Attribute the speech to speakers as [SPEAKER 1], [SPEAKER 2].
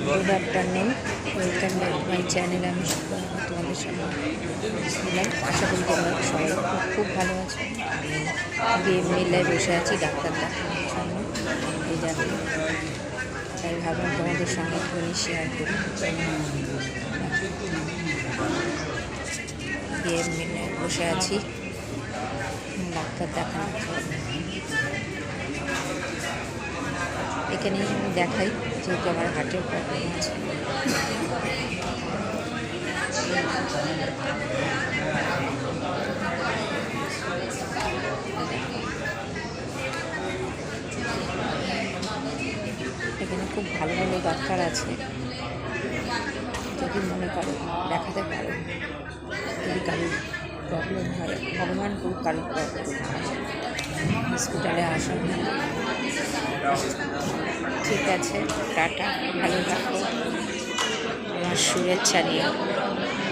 [SPEAKER 1] Good afternoon, welcome back to my channel. আমি তোমাদের সঙ্গে ছিলাম। আশা করি তোমরা সবাই খুব ভালো আছো। আমি গিয়ে মেলায় বসে আছি ডাক্তার দেখানোর জন্য, এই যাবে, তাই ভাবলাম তোমাদের সঙ্গে একটুখানি শেয়ার করি। গিয়ে মেলায় বসে আছি ডাক্তার দেখানোর জন্য। এখানেই আমি দেখাই, যেহেতু আমার হার্টের প্রবলেম আছে। এখানে খুব ভালো ভালো ডাক্তার আছে, যদি মনে করো দেখাতে পারো। যদি কারোর প্রবলেম হয়, ভগবান করুক কারোর প্রবলেম হসপিটালে আসা। ঠিক আছে, টাটা, ভালো থাকো, আমার শুভেচ্ছা নিও।